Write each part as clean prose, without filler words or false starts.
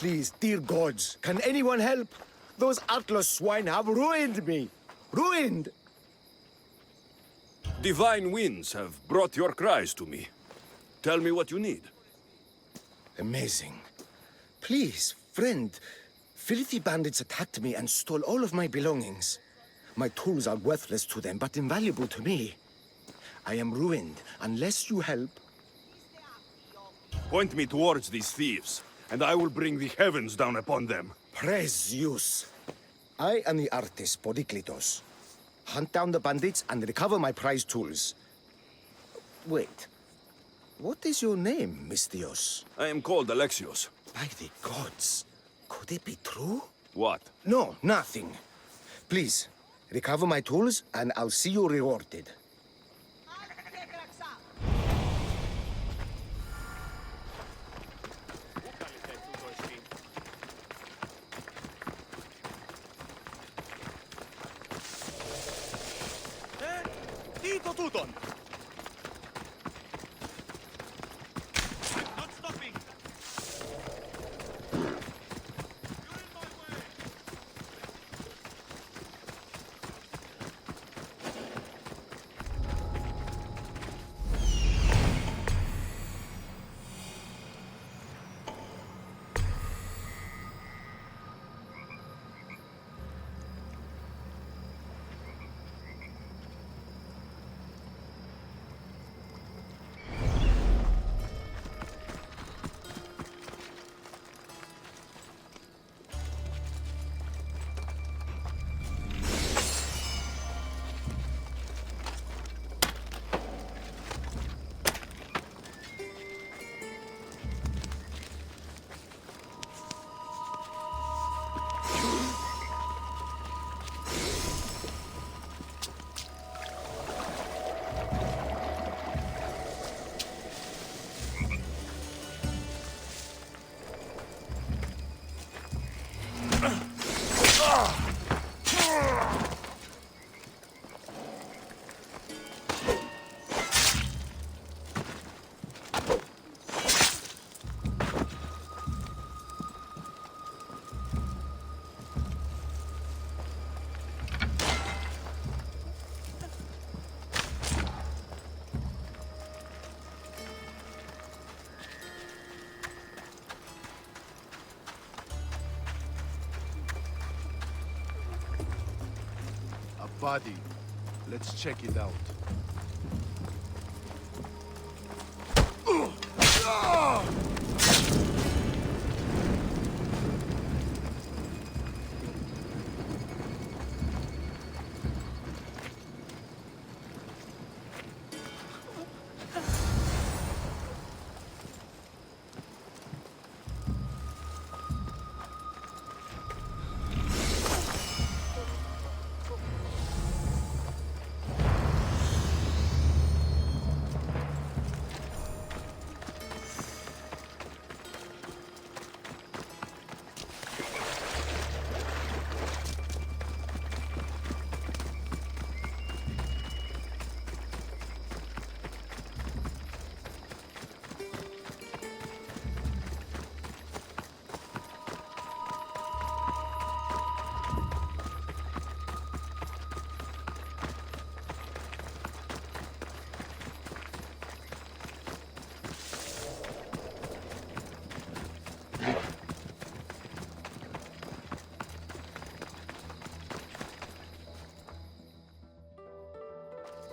Please, dear gods, can anyone help? Those Atlas swine have ruined me. Ruined! Divine winds have brought your cries to me. Tell me what you need. Amazing. Please, friend. Filthy bandits attacked me and stole all of my belongings. My tools are worthless to them, but invaluable to me. I am ruined. Unless you help... Point me towards these thieves, and I will bring the heavens down upon them. Praise Zeus. I am the artist, Podiklitos. Hunt down the bandits and recover my prized tools. Wait. What is your name, Mystios? I am called Alexios. By the gods. Could it be true? What? No, nothing. Please, recover my tools and I'll see you rewarded. Dito tuton! Not stopping! You're in my way! Body. Let's check it out.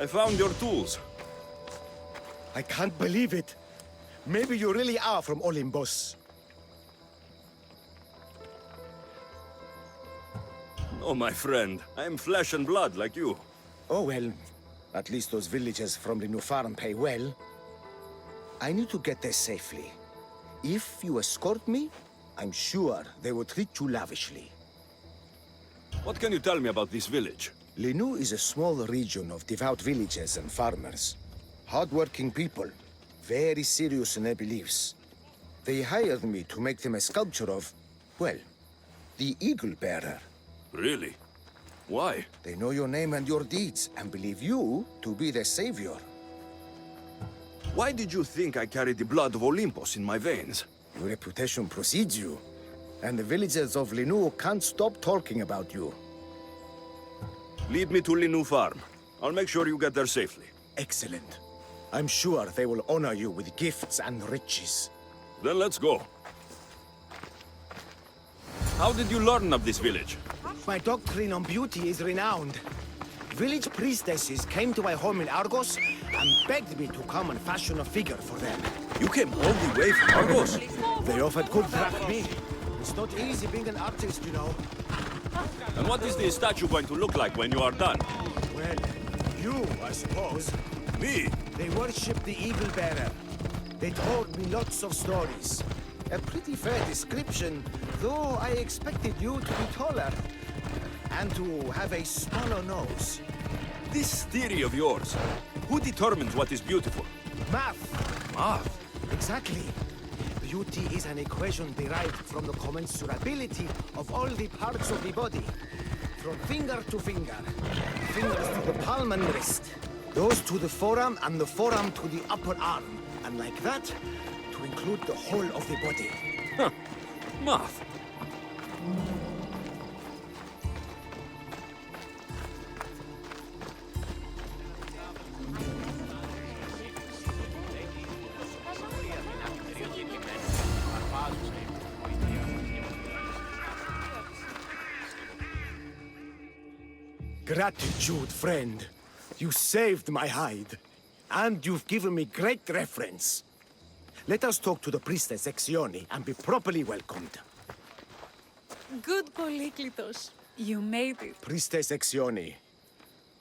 I found your tools. I can't believe it. Maybe you really are from Olympus. Oh, my friend. I am flesh and blood like you. Oh well, at least those villagers from the new farm pay well. I need to get there safely. If you escort me, I'm sure they will treat you lavishly. What can you tell me about this village? Linu is a small region of devout villagers and farmers. Hard-working people, very serious in their beliefs. They hired me to make them a sculpture of, well, the Eagle Bearer. Really? Why? They know your name and your deeds, and believe you to be their savior. Why did you think I carried the blood of Olympus in my veins? Your reputation precedes you. And the villagers of Linu can't stop talking about you. Lead me to Linu Farm. I'll make sure you get there safely. Excellent. I'm sure they will honor you with gifts and riches. Then let's go. How did you learn of this village? My doctrine on beauty is renowned. Village priestesses came to my home in Argos and begged me to come and fashion a figure for them. You came all the way from Argos? They offered good craft me. It's not easy being an artist, you know. And what is the statue going to look like when you are done? Well, you, I suppose. Me? They worship the Eagle Bearer. They told me lots of stories. A pretty fair description, though I expected you to be taller. And to have a smaller nose. This theory of yours, who determines what is beautiful? Math. Math? Exactly. Beauty is an equation derived from the commensurability of all the parts of the body. From finger to finger. Fingers to the palm and wrist. Those to the forearm and the forearm to the upper arm. And like that, to include the whole of the body. Huh. Math. Gratitude, friend. You saved my hide. And you've given me great reference. Let us talk to the priestess Exioni and be properly welcomed. Good Polyklitos. You made it. Priestess Exioni,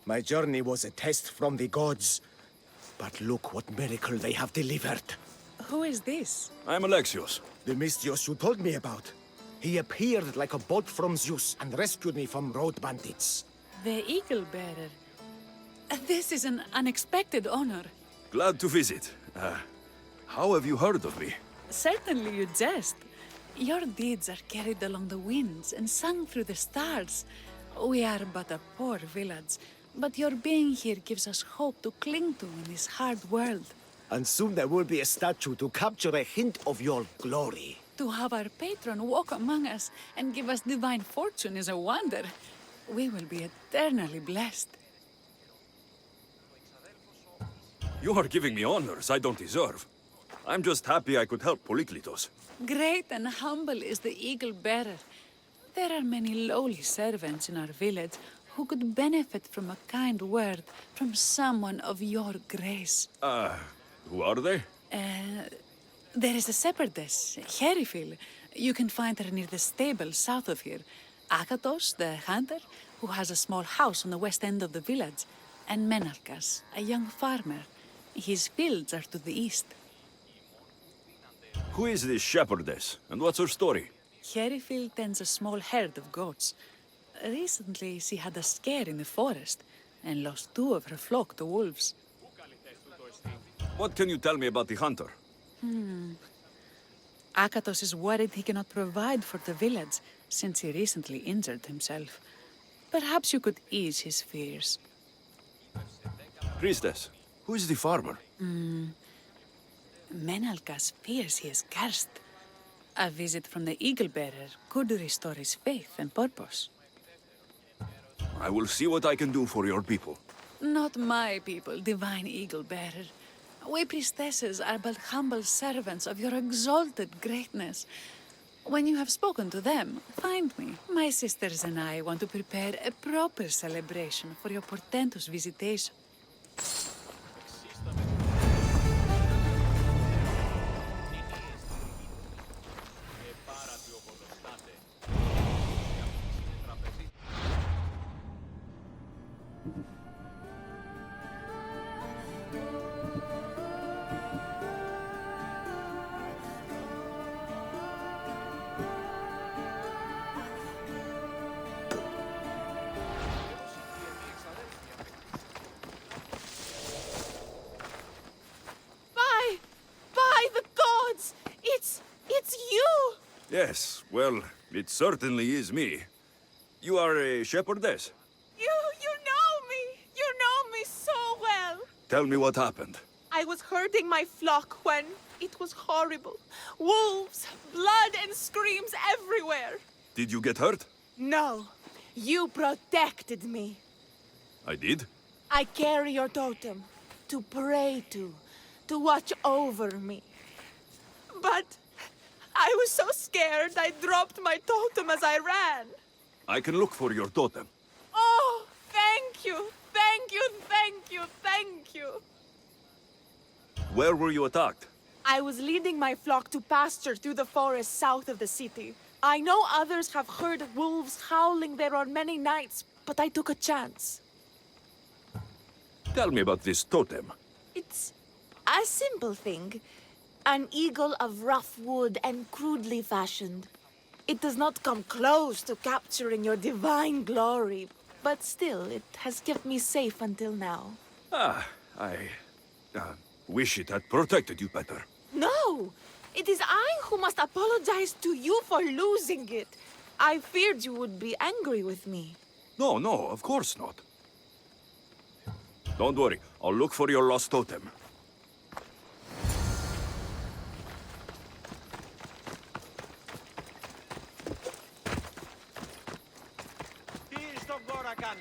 my journey was a test from the gods. But look what miracle they have delivered. Who is this? I'm Alexios. The Mystios you told me about. He appeared like a bolt from Zeus and rescued me from road bandits. The Eagle Bearer. This is an unexpected honor. Glad to visit. How have you heard of me? Certainly you jest. Your deeds are carried along the winds and sung through the stars. We are but a poor village, but your being here gives us hope to cling to in this hard world. And soon there will be a statue to capture a hint of your glory. To have our patron walk among us and give us divine fortune is a wonder. We will be eternally blessed. You are giving me honors I don't deserve. I'm just happy I could help Polyklitos. Great and humble is the Eagle Bearer. There are many lowly servants in our village who could benefit from a kind word from someone of your grace. Who are they? There is a shepherdess, Herifil. You can find her near the stable south of here. Akatos, the hunter, who has a small house on the west end of the village. And Menalkas, a young farmer. His fields are to the east. Who is this shepherdess, and what's her story? Herifil tends a small herd of goats. Recently, she had a scare in the forest and lost 2 of her flock to wolves. What can you tell me about the hunter? Akatos is worried he cannot provide for the village since he recently injured himself. Perhaps you could ease his fears. Priestess, who is the farmer? Menalkas fears he is cursed. A visit from the Eagle Bearer could restore his faith and purpose. I will see what I can do for your people. Not my people, divine Eagle Bearer. We priestesses are but humble servants of your exalted greatness. When you have spoken to them, find me. My sisters and I want to prepare a proper celebration for your portentous visitation. By the gods! It's you! Yes, well, it certainly is me. You are a shepherdess. You know me! You know me so well! Tell me what happened. I was herding my flock when it was horrible. Wolves, blood, and screams everywhere. Did you get hurt? No, you protected me. I did. I carry your totem to pray to watch over me. But I was so scared I dropped my totem as I ran. I can look for your totem. Oh, thank you, thank you, thank you, thank you. Where were you attacked? I was leading my flock to pasture through the forest south of the city. I know others have heard wolves howling there on many nights, but I took a chance. Tell me about this totem. It's a simple thing. An eagle of rough wood and crudely fashioned. It does not come close to capturing your divine glory, but still, it has kept me safe until now. I wish it had protected you better. No! It is I who must apologize to you for losing it. I feared you would be angry with me. No, no, of course not. Don't worry, I'll look for your lost totem. East of Gorakan.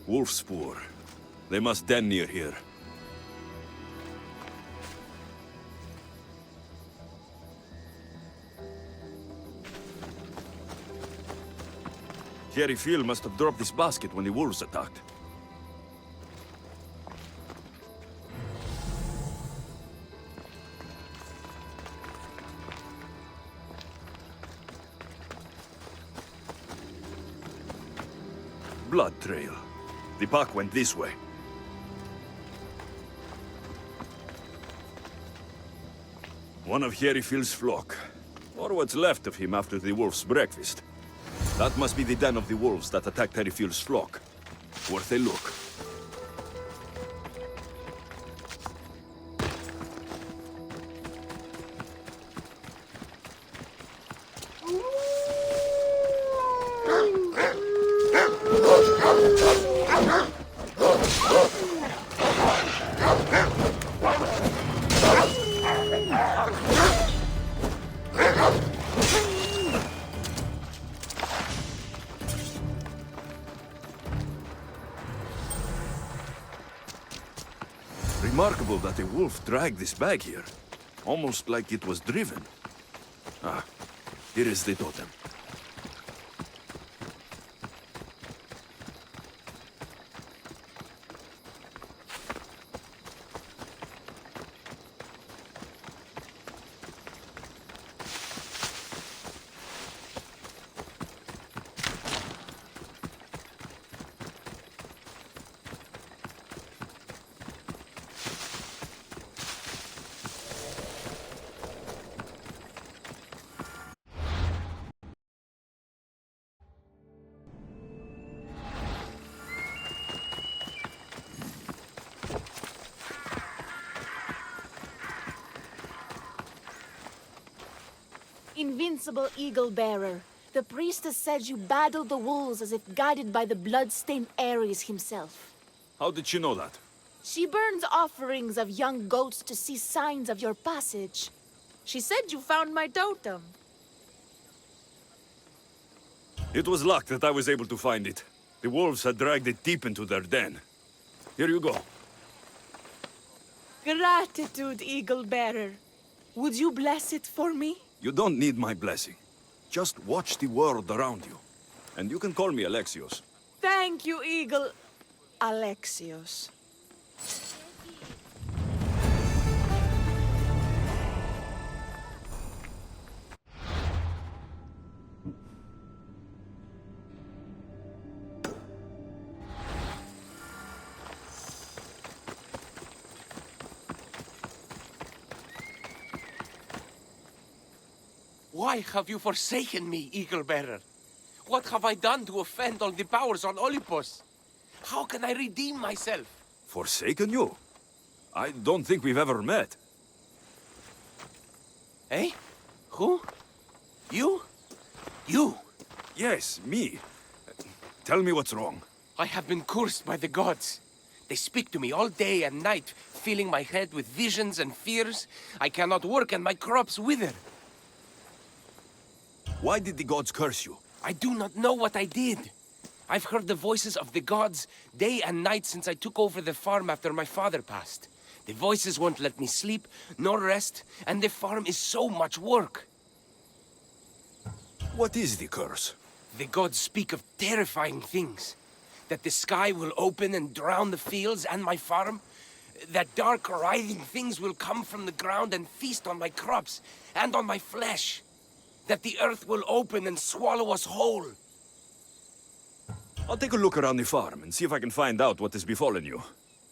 Wolf spoor. They must den near here. Jerry Phil must have dropped this basket when the wolves attacked. Blood trail. The pack went this way. One of Jerry Phil's flock. Or what's left of him after the wolf's breakfast. That must be the den of the wolves that attacked Harry Field's flock. Worth a look. Remarkable that a wolf dragged this bag here. Almost like it was driven. Ah, here is the totem. Invincible Eagle Bearer, the priestess said you battled the wolves as if guided by the blood-stained Ares himself. How did she know that? She burns offerings of young goats to see signs of your passage. She said you found my totem. It was luck that I was able to find it. The wolves had dragged it deep into their den. Here you go. Gratitude, Eagle Bearer. Would you bless it for me? You don't need my blessing. Just watch the world around you. And you can call me Alexios. Thank you, Eagle... Alexios. Why have you forsaken me, Eagle Bearer? What have I done to offend all the powers on Olympus? How can I redeem myself? Forsaken you? I don't think we've ever met. Eh? Who? You? You! Yes, me. Tell me what's wrong. I have been cursed by the gods. They speak to me all day and night, filling my head with visions and fears. I cannot work and my crops wither. Why did the gods curse you? I do not know what I did. I've heard the voices of the gods day and night since I took over the farm after my father passed. The voices won't let me sleep, nor rest, and the farm is so much work. What is the curse? The gods speak of terrifying things. That the sky will open and drown the fields and my farm. That dark, writhing things will come from the ground and feast on my crops and on my flesh. That the earth will open and swallow us whole. I'll take a look around the farm and see if I can find out what has befallen you.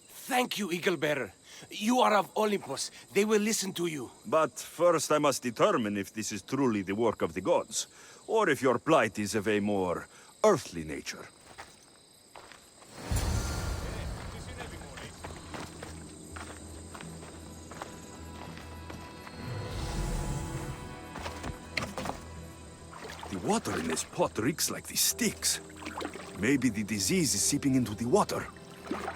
Thank you, Eagle Bearer. You are of Olympus. They will listen to you. But first I must determine if this is truly the work of the gods, or if your plight is of a more earthly nature. The water in this pot reeks like the sticks. Maybe the disease is seeping into the water.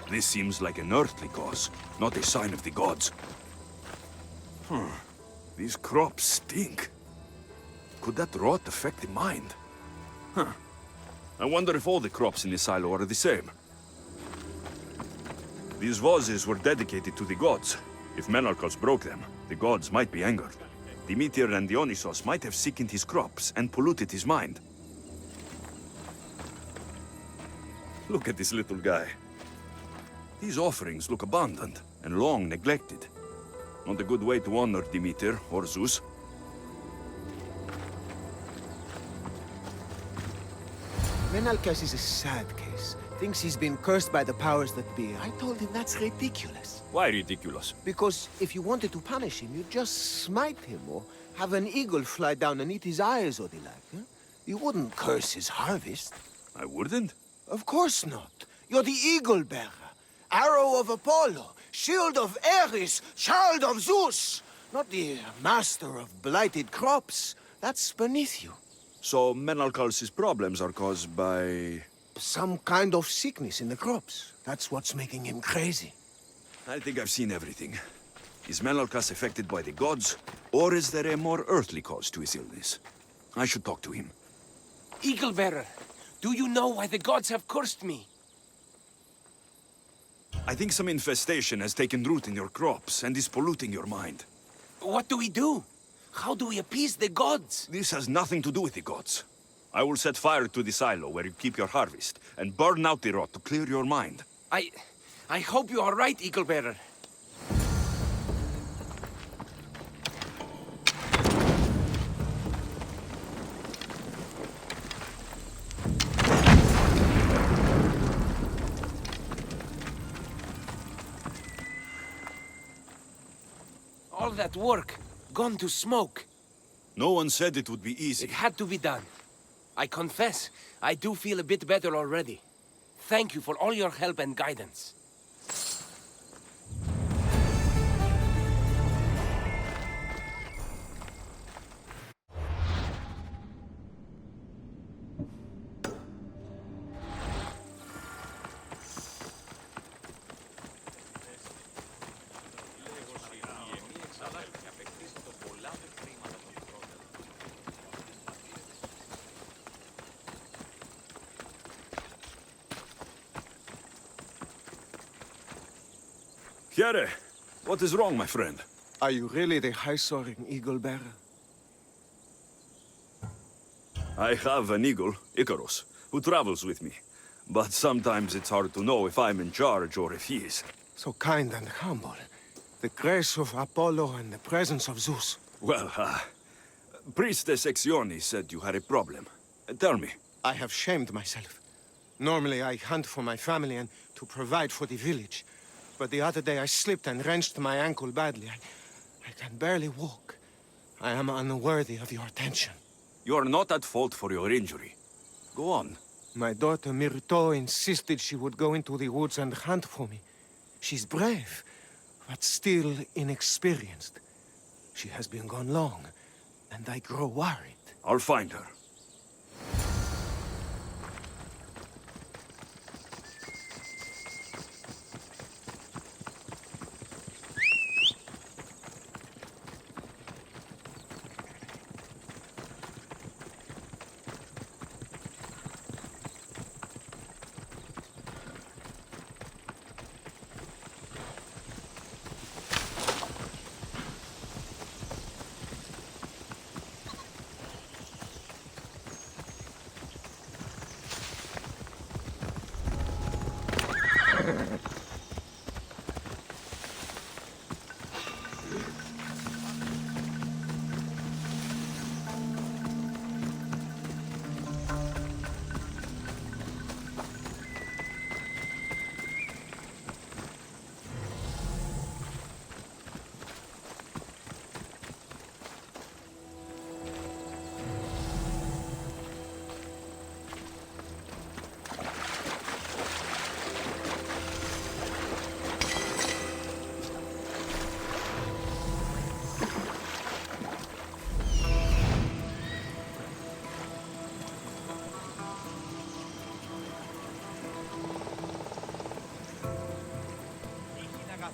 This seems like an earthly cause, not a sign of the gods. These crops stink. Could that rot affect the mind? I wonder if all the crops in the silo are the same. These vases were dedicated to the gods. If Menalcos broke them, the gods might be angered. Demeter and Dionysos might have sickened his crops and polluted his mind. Look at this little guy. These offerings look abandoned and long neglected. Not a good way to honor Demeter or Zeus. Menalcas is a sad case. Thinks he's been cursed by the powers that be. I told him that's ridiculous. Why ridiculous? Because if you wanted to punish him, you'd just smite him or have an eagle fly down and eat his eyes or the like. Huh? You wouldn't curse his harvest. I wouldn't. Of course not. You're the eagle bearer. Arrow of Apollo, shield of Ares, child of Zeus. Not the master of blighted crops. That's beneath you. So Menalcos' problems are caused by... Some kind of sickness in the crops. That's what's making him crazy. I think I've seen everything. Is Menalcos affected by the gods, or is there a more earthly cause to his illness? I should talk to him. Eagle Bearer, do you know why the gods have cursed me? I think some infestation has taken root in your crops and is polluting your mind. What do we do? How do we appease the gods? This has nothing to do with the gods. I will set fire to the silo where you keep your harvest, and burn out the rot to clear your mind. I hope you are right, Eagle Bearer. All that work, gone to smoke. No one said it would be easy. It had to be done. I confess, I do feel a bit better already. Thank you for all your help and guidance. Here, what is wrong, my friend? Are you really the high-soaring eagle bearer? I have an eagle, Icarus, who travels with me. But sometimes it's hard to know if I'm in charge or if he is. So kind and humble. The grace of Apollo and the presence of Zeus. Well, Priestess Exione said you had a problem. Tell me. I have shamed myself. Normally I hunt for my family and to provide for the village. But the other day I slipped and wrenched my ankle badly. I can barely walk. I am unworthy of your attention. You are not at fault for your injury. Go on. My daughter Myrto insisted she would go into the woods and hunt for me. She's brave, but still inexperienced. She has been gone long, and I grow worried. I'll find her.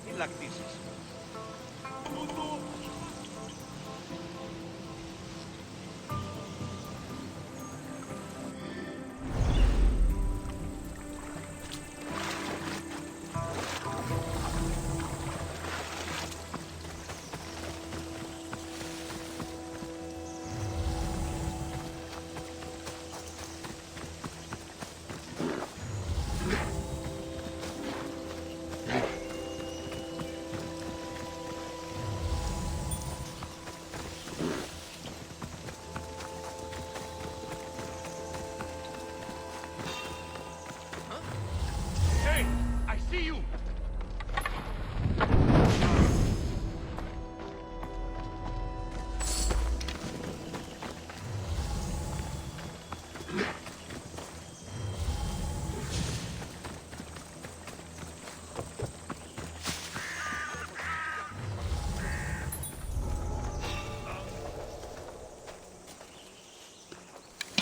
Φυλακτήσεις. Hey, I see you!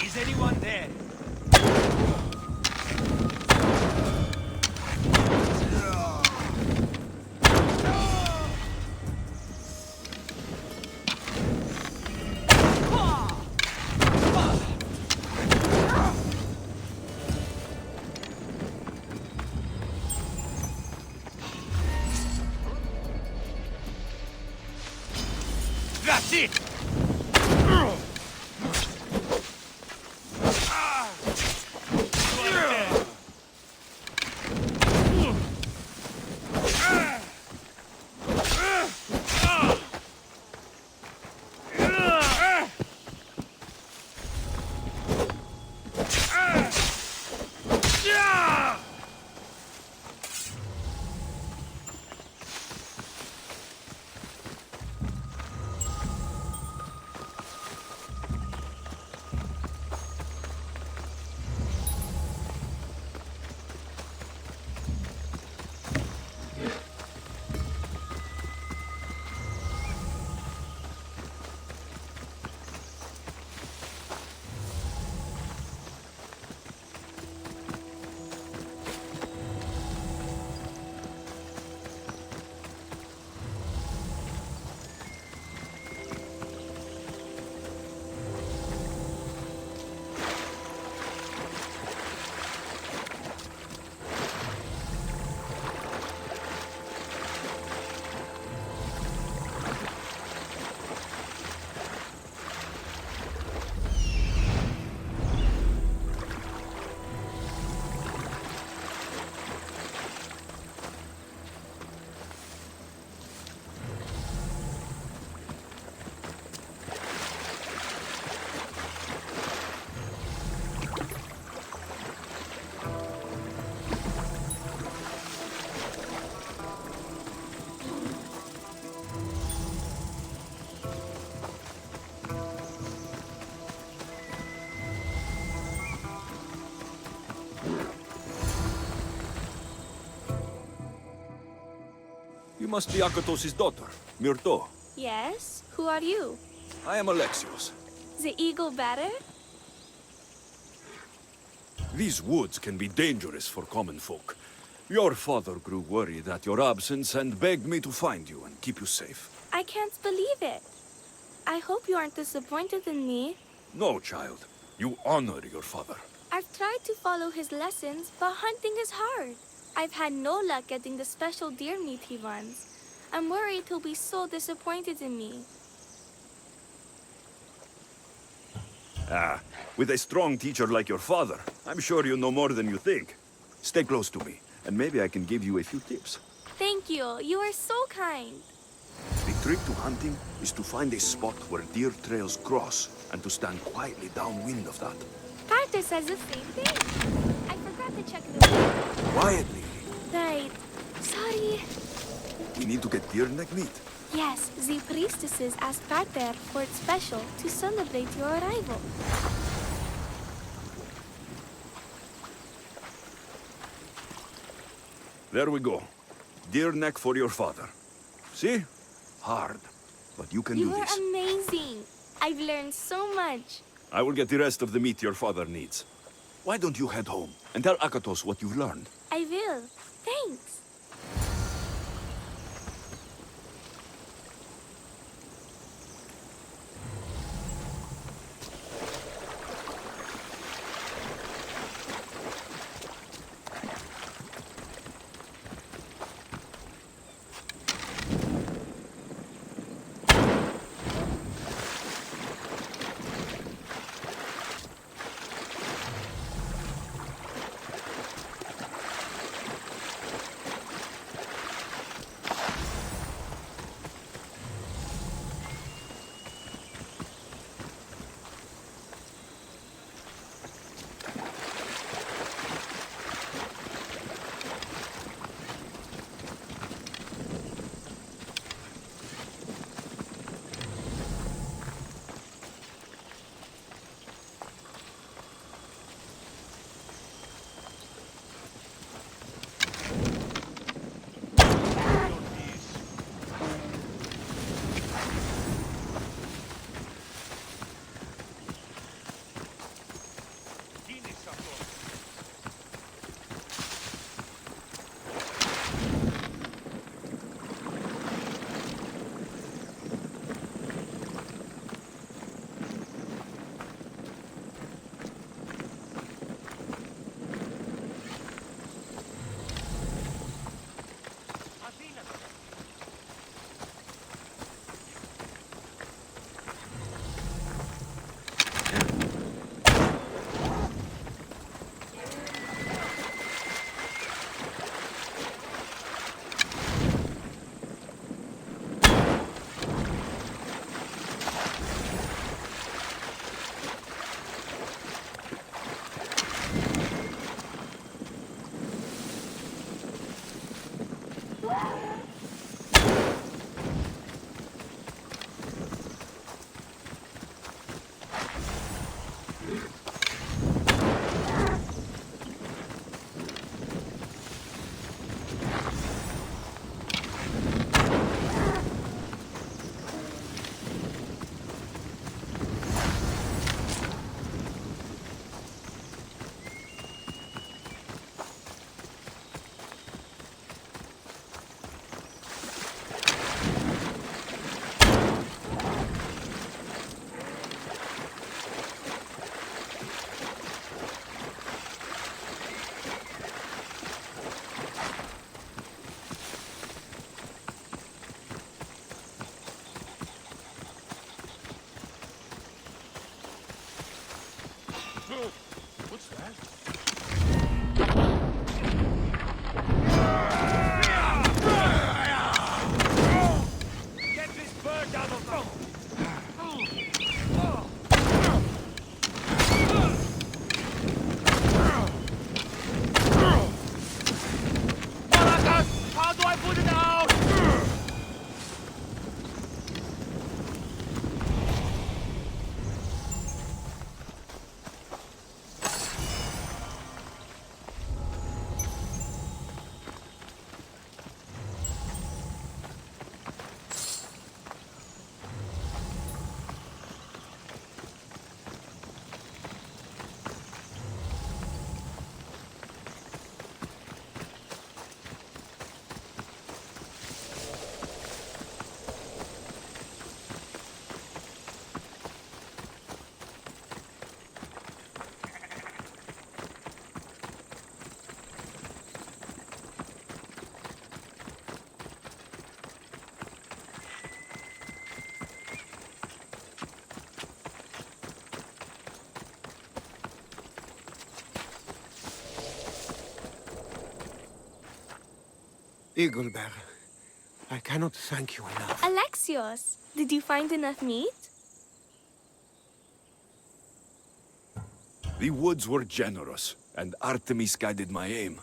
Is anyone there? That's it! You must be Akatos's daughter, Myrto. Yes? Who are you? I am Alexios. The eagle bearer? These woods can be dangerous for common folk. Your father grew worried at your absence and begged me to find you and keep you safe. I can't believe it. I hope you aren't disappointed in me. No, child. You honor your father. I've tried to follow his lessons, but hunting is hard. I've had no luck getting the special deer meat he wants. I'm worried he'll be so disappointed in me. Ah, with a strong teacher like your father, I'm sure you know more than you think. Stay close to me, and maybe I can give you a few tips. Thank you. You are so kind. The trick to hunting is to find a spot where deer trails cross, and to stand quietly downwind of that. Carter says the same thing. I forgot to check the map. Quietly. Right. Sorry. We need to get deer neck meat. Yes, the priestesses asked Carter for it special to celebrate your arrival. There we go. Deer neck for your father. See? Hard. But you can do You are this. amazing. I've learned so much. I will get the rest of the meat your father needs. Why don't you head home and tell Akatos what you've learned? I will. Thanks. What's that? Get this bird out of the... Maracas! How do I put it out? Eagle Bearer, I cannot thank you enough. Alexios, did you find enough meat? The woods were generous, and Artemis guided my aim.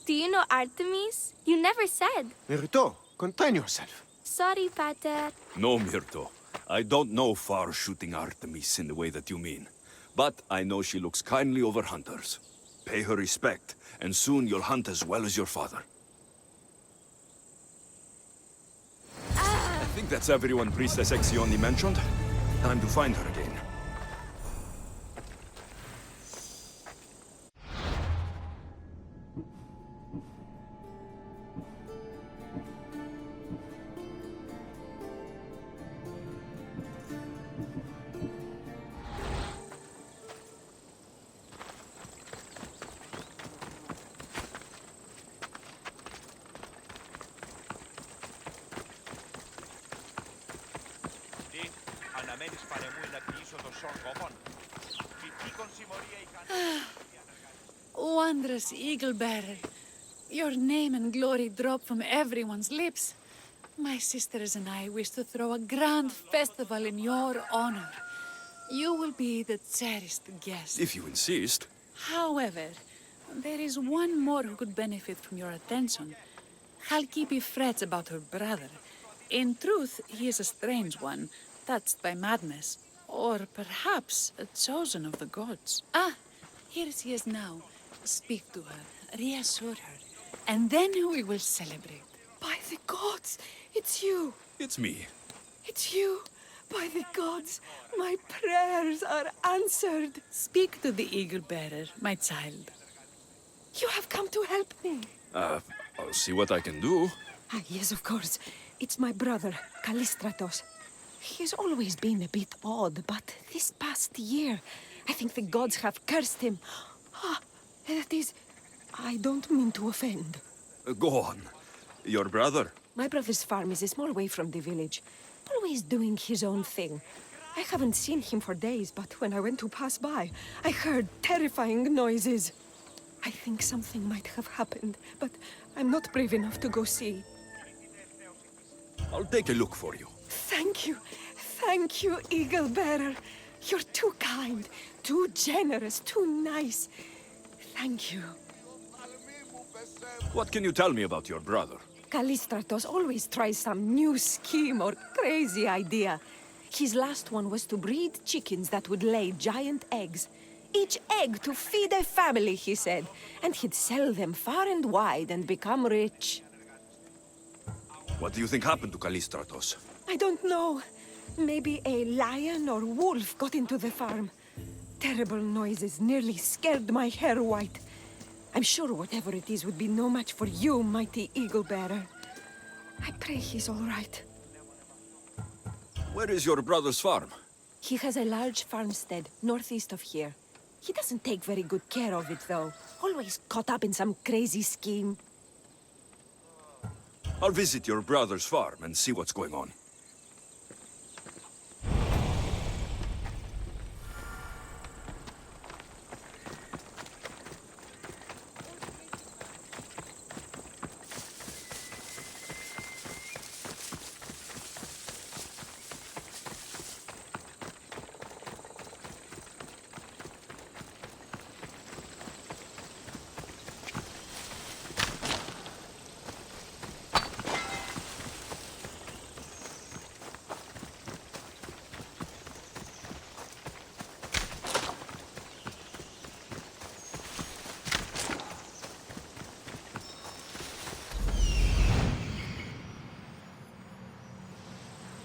Do you know Artemis? You never said. Myrto, contain yourself. Sorry, Pater. No, Myrto. I don't know far-shooting Artemis in the way that you mean. But I know she looks kindly over hunters. Pay her respect, and soon you'll hunt as well as your father. I think that's everyone Priestess Exioni mentioned. Time to find her again. Τι, αναμένεις πανεμού να κλείσω το σοκ όπον. Και τι κονσημωρία η κανένα. Wondrous Eagle Bearer, your name and glory drop from everyone's lips. My sisters and I wish to throw a grand festival in your honor. You will be the cherished guest. If you insist. However, there is one more who could benefit from your attention. Halkipi frets about her brother. In truth, he is a strange one, touched by madness. Or perhaps a chosen of the gods. Ah, here she is now. Speak to her, reassure her, and then we will celebrate. By the gods, it's you. It's me. It's you. By the gods, my prayers are answered. Speak to the Eagle Bearer, my child. You have come to help me. I'll see what I can do. Ah, yes, of course. It's my brother, Callistratos. He's always been a bit odd, but this past year, I think the gods have cursed him. Ah, that is, I don't mean to offend. Go on. Your brother? My brother's farm is a small way from the village. Always doing his own thing. I haven't seen him for days, but when I went to pass by, I heard terrifying noises. I think something might have happened, but I'm not brave enough to go see. I'll take a look for you. Thank you. Thank you, Eagle Bearer. You're too kind, too generous, too nice. Thank you. What can you tell me about your brother? Callistratos always tries some new scheme or crazy idea. His last one was to breed chickens that would lay giant eggs. Each egg to feed a family, he said. And he'd sell them far and wide and become rich. What do you think happened to Callistratos? I don't know. Maybe a lion or wolf got into the farm. Terrible noises nearly scared my hair white. I'm sure whatever it is would be no match for you, mighty Eagle Bearer. I pray he's all right. Where is your brother's farm? He has a large farmstead northeast of here. He doesn't take very good care of it, though. Always caught up in some crazy scheme. I'll visit your brother's farm and see what's going on.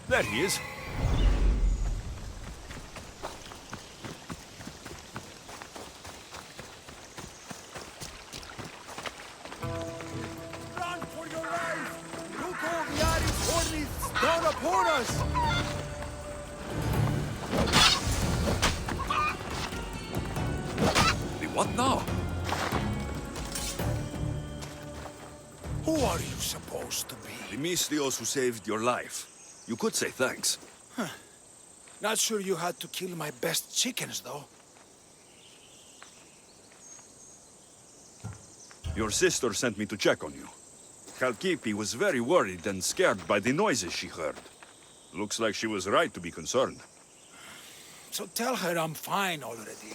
There he is. Run for your life! Look all the Ares hornets down upon us! The what now? Who are you supposed to be? The Mystios who saved your life. You could say thanks. Not sure you had to kill my best chickens, though. Your sister sent me to check on you. Kalkipi was very worried and scared by the noises she heard. Looks like she was right to be concerned. So tell her I'm fine already.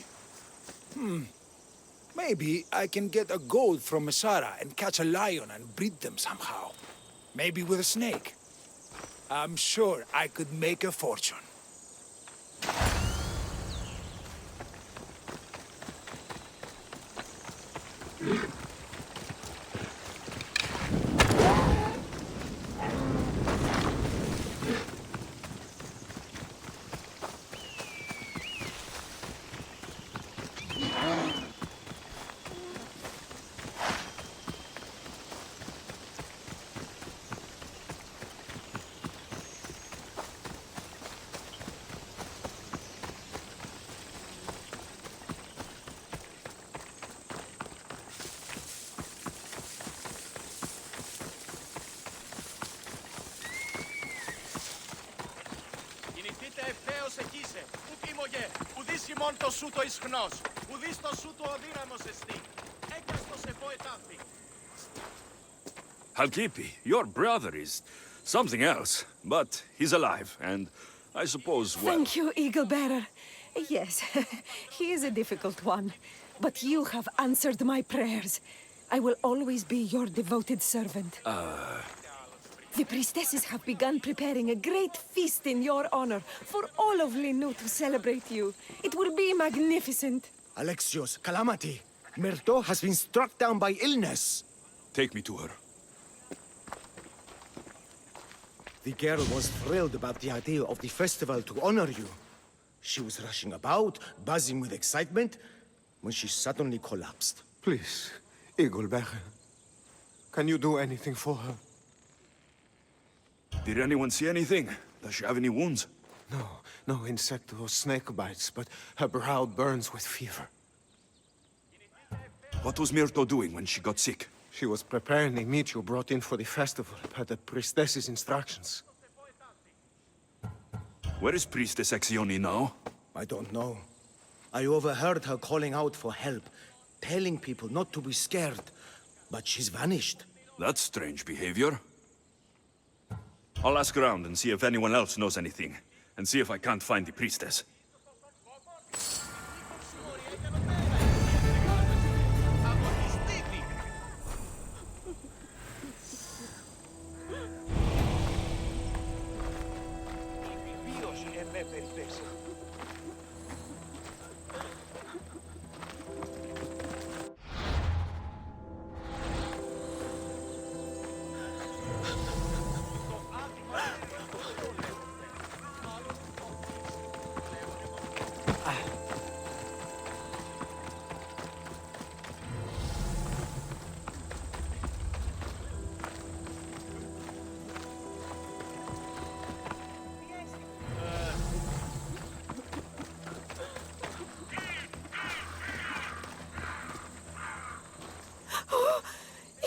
Maybe I can get a gold from Mesara and catch a lion and breed them somehow. Maybe with a snake. I'm sure I could make a fortune. Κινηθείτε ευθέως εκείσε. Ου τίμωγε, ουδείς ημών το σου το ισχνός. Ουδείς το σου το οδύναμος εστί. Έκαστος εφό ετάφη. Halkipi, your brother is something else, but he's alive, and I suppose, well... Thank you, Eagle Bearer. Yes, he is a difficult one, but you have answered my prayers. I will always be your devoted servant. The priestesses have begun preparing a great feast in your honor for all of Linu to celebrate you. It will be magnificent. Alexios, calamity. Myrto has been struck down by illness. Take me to her. The girl was thrilled about the idea of the festival to honor you. She was rushing about, buzzing with excitement, when she suddenly collapsed. Please, Eagle Bearer. Can you do anything for her? Did anyone see anything? Does she have any wounds? No insect or snake bites, but her brow burns with fever. What was Myrto doing when she got sick? She was preparing the meat you brought in for the festival, per the priestess's instructions. Where is Priestess Exioni now? I don't know. I overheard her calling out for help, telling people not to be scared, but she's vanished. That's strange behavior. I'll ask around and see if anyone else knows anything, and see if I can't find the priestess. Ποιος εμέ περιπέσει.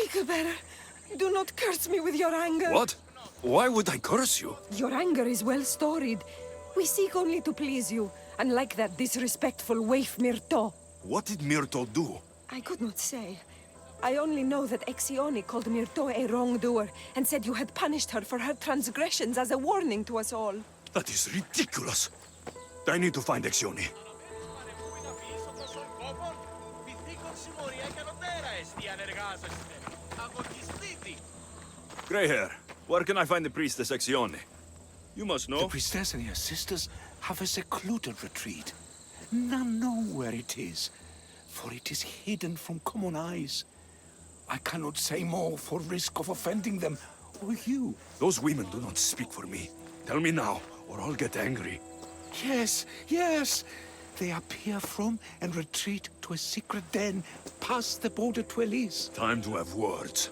Eagle Bearer, do not curse me with your anger. What? Why would I curse you? Your anger is well storied. We seek only to please you, unlike that disrespectful waif Myrto. What did Myrto do? I could not say. I only know that Exioni called Myrto a wrongdoer and said you had punished her for her transgressions as a warning to us all. That is ridiculous. I need to find Exioni. Grey hair, where can I find the priestess Exioni? You must know. The priestess and her sisters have a secluded retreat. None know where it is, for it is hidden from common eyes. I cannot say more for risk of offending them or you. Those women do not speak for me. Tell me now, or I'll get angry. Yes, yes. They appear from and retreat to a secret den past the border to Elise. Time to have words.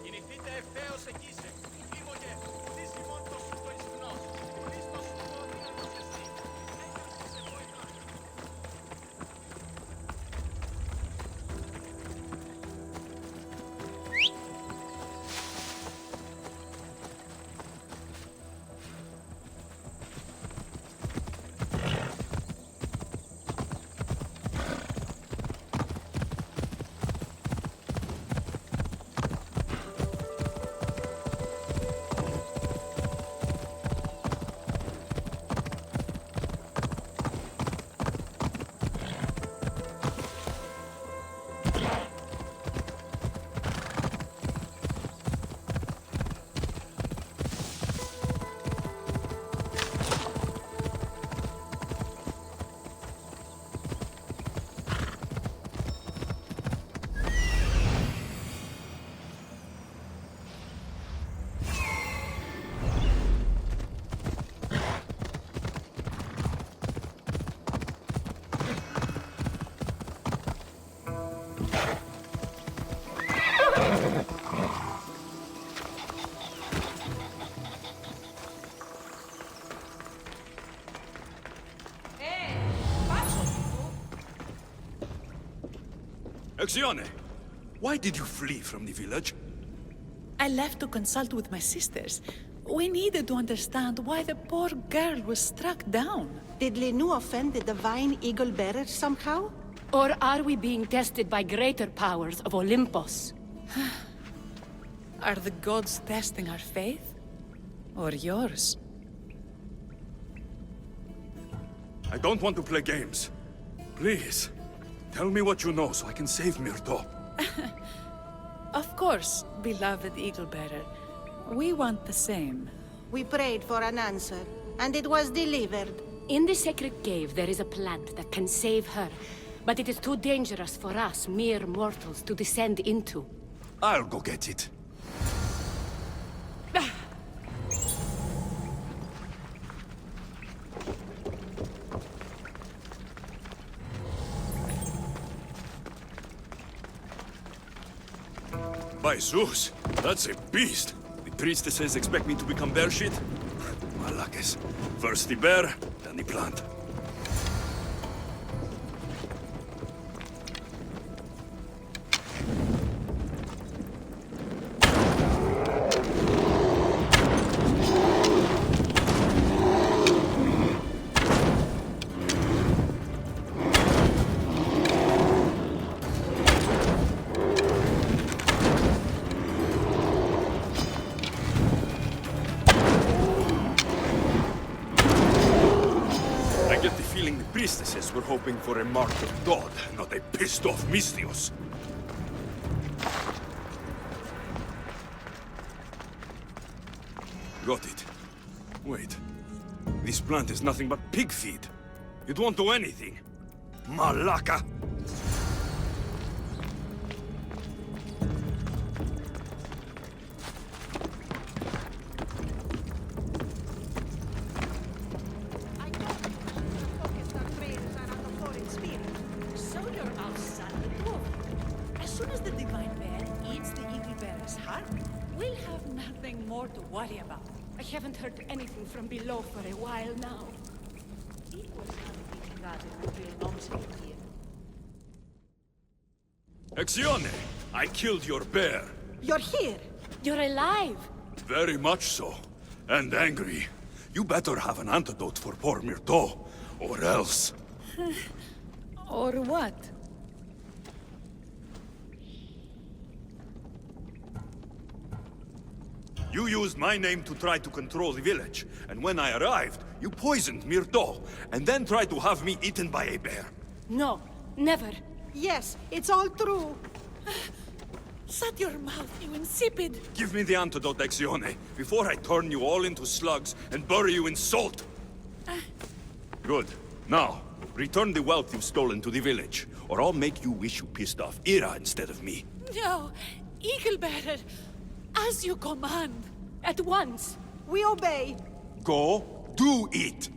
Κινηθείτε ευθέως εκείσε. Ου τίμωγε, ουδείς ημών το σου το ισχνός. Ουδείς το σου το οδύναμος εστί. Έκαστος εφό ετάφη. Exione, why did you flee from the village? I left to consult with my sisters. We needed to understand why the poor girl was struck down. Did Lenu offend the divine eagle bearer somehow? Or are we being tested by greater powers of Olympus? Are the gods testing our faith? Or yours? I don't want to play games. Please, tell me what you know so I can save Myrto. Of course, beloved Eagle Bearer. We want the same. We prayed for an answer, and it was delivered. In the sacred cave, there is a plant that can save her, but it is too dangerous for us, mere mortals, to descend into. I'll go get it. By Zeus, that's a beast. The priestesses expect me to become bear shit? Malakes. First the bear, then the plant. Priestesses were hoping for a martyred god, not a pissed-off Mystios. Got it. Wait. This plant is nothing but pig feed. It won't do anything. Malaka! To worry about. I haven't heard anything from below for a while now. Exione! I killed your bear. You're here. You're alive. Very much so. And angry. You better have an antidote for poor Myrto, or else. Or what? You used my name to try to control the village, and when I arrived, you poisoned Myrto, and then tried to have me eaten by a bear. No, never. Yes, it's all true. Shut your mouth, you insipid! Give me the antidote, Exione, before I turn you all into slugs and bury you in salt! Good. Now, return the wealth you've stolen to the village, or I'll make you wish you pissed off Ira instead of me. No! Eagle Bearer! As you command! At once! We obey! Go, do it!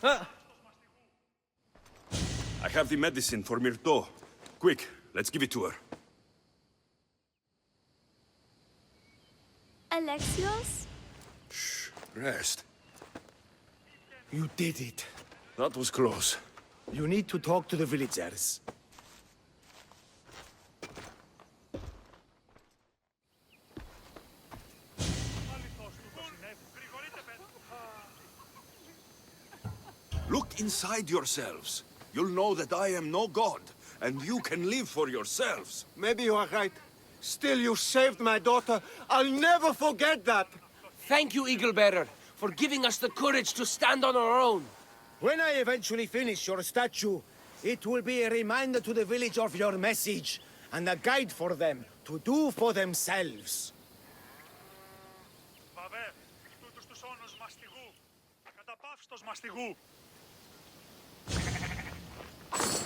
I have the medicine for Myrto. Quick, let's give it to her. Alexios? Shh, rest. You did it. That was close. You need to talk to the villagers. Look inside yourselves. You'll know that I am no god, and you can live for yourselves. Maybe you are right. Still, you saved my daughter. I'll never forget that. Thank you, Eagle Bearer, for giving us the courage to stand on our own. When I eventually finish your statue, it will be a reminder to the village of your message, and a guide for them to do for themselves. Βαβέ, τούτους τους όνους μαστιγού. Ακαταπαύστος μαστιγού.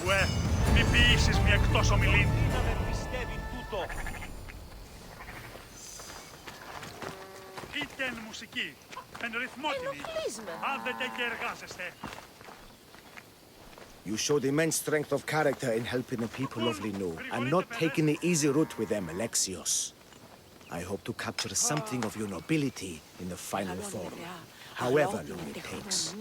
Ουε, μη ποιήσεις μη εκτός ομιλήν. Να με πιστεύει τούτο. Ήτεν μουσική, εν ρυθμότιμη. Άδετε και εργάζεστε. You showed immense strength of character in helping the people of Lino, and not taking the easy route with them, Alexios. I hope to capture something of your nobility in the final form, however long it takes.